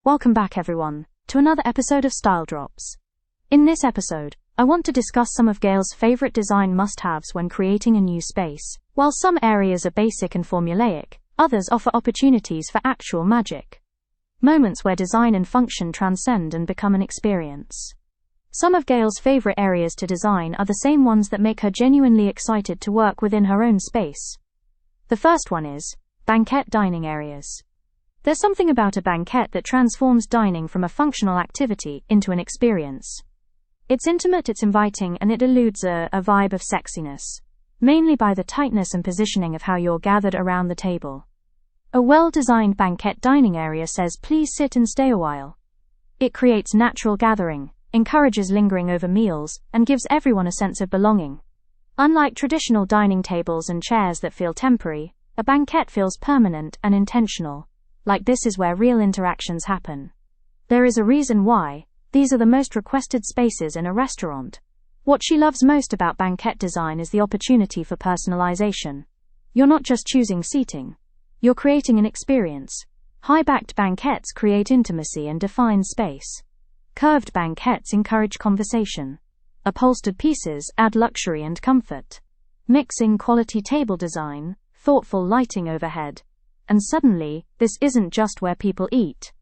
Welcome back everyone, to another episode of Style Drops. In this episode, I want to discuss some of Gail's favorite design must-haves when creating a new space. While some areas are basic and formulaic, others offer opportunities for actual magic. Moments where design and function transcend and become an experience. Some of Gail's favorite areas to design are the same ones that make her genuinely excited to work within her own space. The first one is banquette dining areas. There's something about a banquette that transforms dining from a functional activity into an experience. It's intimate, it's inviting, and it eludes a vibe of sexiness, mainly by the tightness and positioning of how you're gathered around the table. A well-designed banquette dining area says, "Please sit and stay a while." It creates natural gathering, encourages lingering over meals, and gives everyone a sense of belonging. Unlike traditional dining tables and chairs that feel temporary, a banquette feels permanent and intentional. Like this is where real interactions happen. There is a reason why. These are the most requested spaces in a restaurant. What she loves most about banquette design is the opportunity for personalization. You're not just choosing seating. You're creating an experience. High-backed banquettes create intimacy and define space. Curved banquettes encourage conversation. Upholstered pieces add luxury and comfort. Mixing quality table design, thoughtful lighting overhead. And suddenly, this isn't just where people eat.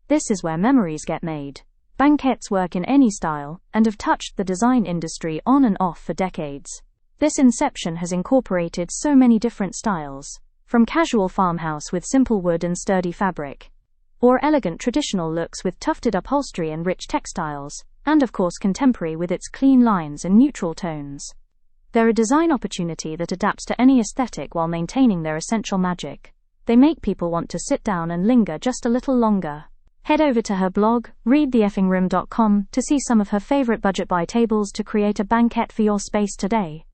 This is where memories get made. Banquettes work in any style, and have touched the design industry on and off for decades. This inception has incorporated so many different styles, from casual farmhouse with simple wood and sturdy fabric, or elegant traditional looks with tufted upholstery and rich textiles, and of course contemporary with its clean lines and neutral tones. They're a design opportunity that adapts to any aesthetic while maintaining their essential magic. They make people want to sit down and linger just a little longer. Head over to her blog, readtheeffingroom.com, to see some of her favorite budget buy tables to create a banquette for your space today.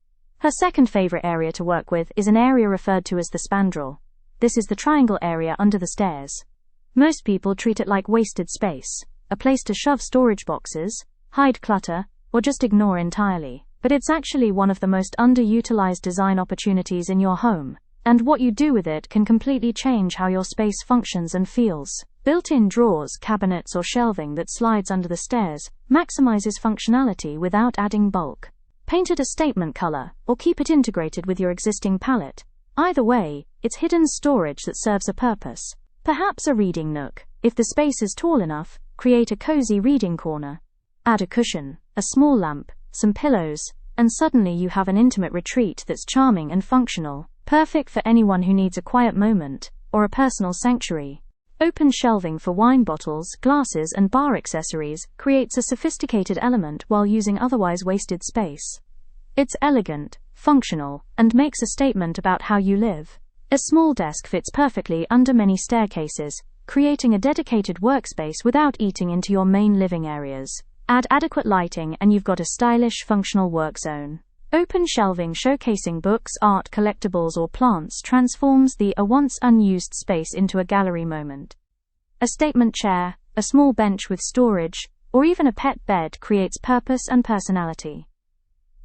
Her second favorite area to work with is an area referred to as the spandrel. This is the triangle area under the stairs. Most people treat it like wasted space, a place to shove storage boxes, hide clutter, or just ignore entirely. But it's actually one of the most underutilized design opportunities in your home. And what you do with it can completely change how your space functions and feels. Built-in drawers, cabinets, or shelving that slides under the stairs maximizes functionality without adding bulk. Paint it a statement color, or keep it integrated with your existing palette. Either way, it's hidden storage that serves a purpose. Perhaps a reading nook. If the space is tall enough, create a cozy reading corner. Add a cushion, a small lamp, some pillows, and suddenly you have an intimate retreat that's charming and functional. Perfect for anyone who needs a quiet moment, or a personal sanctuary. Open shelving for wine bottles, glasses, and bar accessories creates a sophisticated element while using otherwise wasted space. It's elegant, functional, and makes a statement about how you live. A small desk fits perfectly under many staircases, creating a dedicated workspace without eating into your main living areas. Add adequate lighting and you've got a stylish, functional work zone. Open shelving showcasing books, art, collectibles, or plants transforms the once unused space into a gallery moment. A statement chair, a small bench with storage, or even a pet bed creates purpose and personality.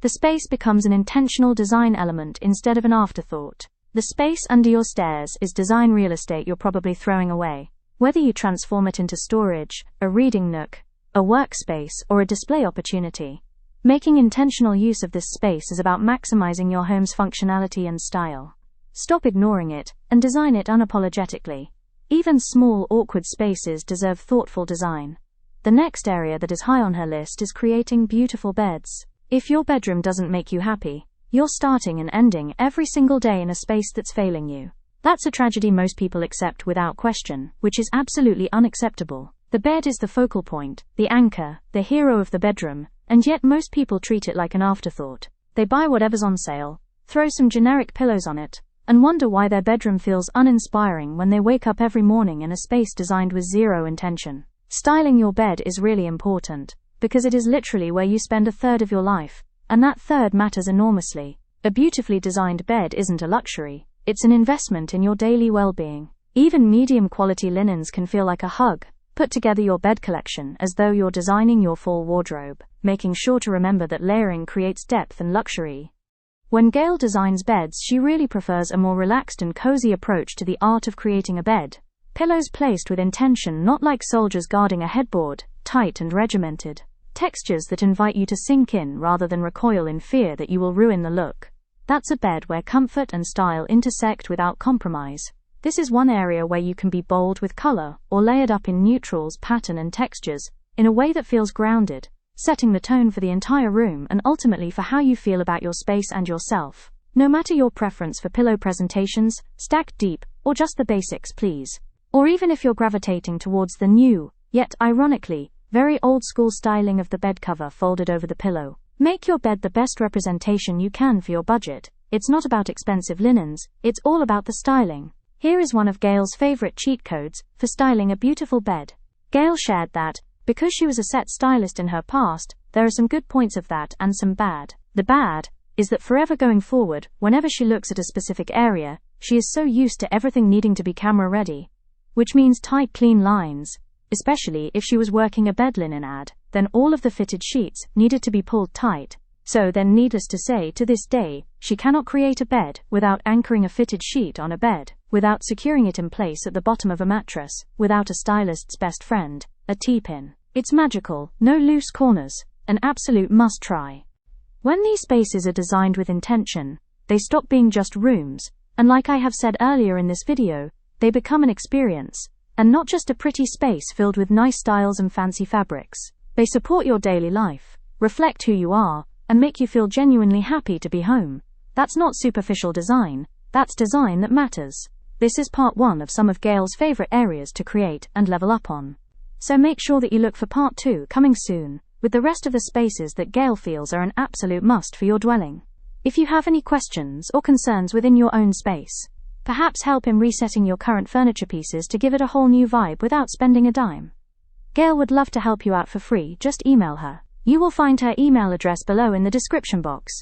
The space becomes an intentional design element instead of an afterthought. The space under your stairs is design real estate you're probably throwing away. Whether you transform it into storage, a reading nook, a workspace, or a display opportunity, making intentional use of this space is about maximizing your home's functionality and style. Stop ignoring it, and design it unapologetically. Even small, awkward spaces deserve thoughtful design. The next area that is high on her list is creating beautiful beds. If your bedroom doesn't make you happy, you're starting and ending every single day in a space that's failing you. That's a tragedy most people accept without question, which is absolutely unacceptable. The bed is the focal point, the anchor, the hero of the bedroom, and yet most people treat it like an afterthought. They buy whatever's on sale, throw some generic pillows on it, and wonder why their bedroom feels uninspiring when they wake up every morning in a space designed with zero intention. Styling your bed is really important, because it is literally where you spend a third of your life, and that third matters enormously. A beautifully designed bed isn't a luxury, it's an investment in your daily well-being. Even medium-quality linens can feel like a hug. Put together your bed collection as though you're designing your fall wardrobe, making sure to remember that layering creates depth and luxury. When Gail designs beds, she really prefers a more relaxed and cozy approach to the art of creating a bed. Pillows placed with intention, not like soldiers guarding a headboard, tight and regimented. Textures that invite you to sink in rather than recoil in fear that you will ruin the look. That's a bed where comfort and style intersect without compromise. This is one area where you can be bold with color, or layered up in neutrals, pattern and textures, in a way that feels grounded, setting the tone for the entire room and ultimately for how you feel about your space and yourself. No matter your preference for pillow presentations, stacked deep, or just the basics, please. Or even if you're gravitating towards the new, yet ironically, very old school styling of the bed cover folded over the pillow. Make your bed the best representation you can for your budget. It's not about expensive linens, it's all about the styling. Here is one of Gail's favorite cheat codes for styling a beautiful bed. Gail shared that, because she was a set stylist in her past, there are some good points of that and some bad. The bad is that forever going forward, whenever she looks at a specific area, she is so used to everything needing to be camera ready. Which means tight, clean lines. Especially if she was working a bed linen ad, then all of the fitted sheets needed to be pulled tight. So then, needless to say, to this day, she cannot create a bed without anchoring a fitted sheet on a bed, without securing it in place at the bottom of a mattress, without a stylist's best friend, a T-pin. It's magical, no loose corners, an absolute must-try. When these spaces are designed with intention, they stop being just rooms, and like I have said earlier in this video, they become an experience, and not just a pretty space filled with nice styles and fancy fabrics. They support your daily life, reflect who you are, and make you feel genuinely happy to be home. That's not superficial design, that's design that matters. This is part 1 of some of Gail's favorite areas to create and level up on. So make sure that you look for part 2 coming soon, with the rest of the spaces that Gail feels are an absolute must for your dwelling. If you have any questions or concerns within your own space, perhaps help in resetting your current furniture pieces to give it a whole new vibe without spending a dime, Gail would love to help you out for free. Just email her. You will find her email address below in the description box.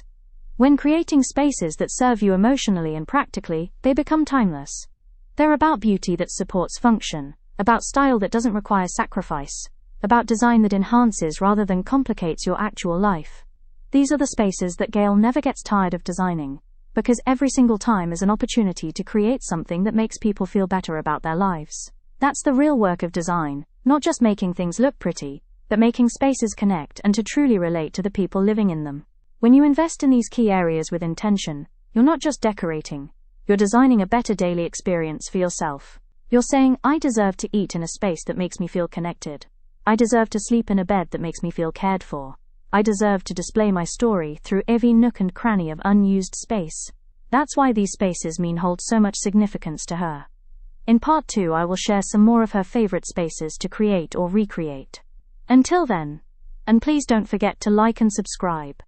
When creating spaces that serve you emotionally and practically, they become timeless. They're about beauty that supports function, about style that doesn't require sacrifice, about design that enhances rather than complicates your actual life. These are the spaces that Gail never gets tired of designing, because every single time is an opportunity to create something that makes people feel better about their lives. That's the real work of design, not just making things look pretty, but making spaces connect and to truly relate to the people living in them. When you invest in these key areas with intention, you're not just decorating, you're designing a better daily experience for yourself. You're saying, I deserve to eat in a space that makes me feel connected. I deserve to sleep in a bed that makes me feel cared for. I deserve to display my story through every nook and cranny of unused space. That's why these spaces hold so much significance to her. In part 2, I will share some more of her favorite spaces to create or recreate. Until then, and please don't forget to like and subscribe.